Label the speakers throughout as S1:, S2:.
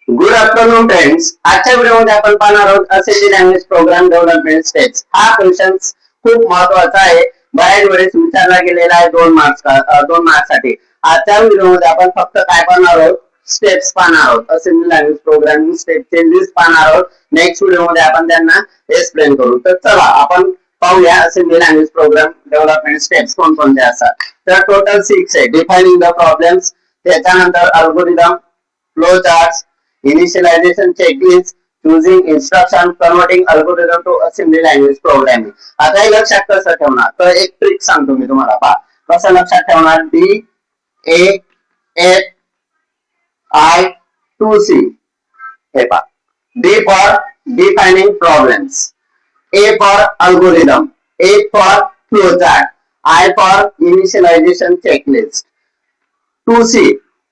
S1: Good afternoon friends. आजच्या व्हिडिओमध्ये आपण पाहणार आहोत assembly language program development steps. हा क्वेश्चन खूप महत्त्वाचा आहे. बऱ्याच वेळेस विचारला गेलेला आहे 2 मार्क्स साठी. आजच्या व्हिडिओमध्ये आपण फक्त काय पाहणार आहोत, स्टेप्स पाहणार आहोत. असेंबली लँग्वेज प्रोग्रामिंग स्टेपचे लिस्ट पाहणार आहोत. नेक्स्ट व्हिडिओमध्ये आपण त्यांना एक्सप्लेन करू. तर चला आपण पाहूया assembly language program development steps कोणकोणते असतात. तर टोटल 6 आहे. डिफाइनिंग द प्रॉब्लेम्स, त्याच्यानंतर algorithm, flow charts, initialization checklist, choosing instruction, converting algorithm to assembly language programming. आता हे लक्षात कसं ठेवणार, तर एक ट्रिक सांगतो मी तुम्हाला. पहा कसं लक्षात ठेवणार. DAFI2C. हे पहा, D for defining problems, A for algorithm, A for flow chart, I for initialization checklist, 2C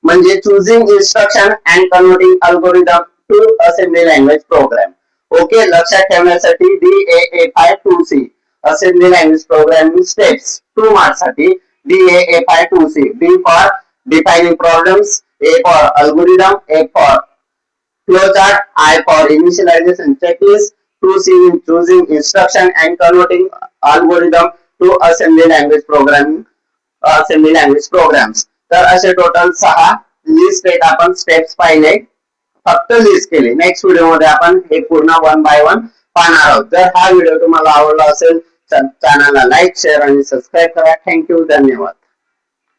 S1: म्हणजे choosing instruction and converting algorithm to assembly language program. Okay, लक्षात ठेवण्यासाठी DAFI2C assembly language programming steps 2 marks साठी. DAFI2C, D for defining problems, A for algorithm, A for flow chart, I for initialization checklist, 2C choosing instruction and converting algorithm to assembly language programming, assembly language programs. तर असे total 6 list आहेत. आपण steps पाहिले, फक्त list केले. Next video मध्ये आपण हे पूर्ण 1 बाय 1 पाहणार आहोत. जर हा व्हिडिओ तुम्हाला आवडला असेल तर चॅनलला लाईक, शेअर आणि सबस्क्राईब करा. थँक्यू, धन्यवाद.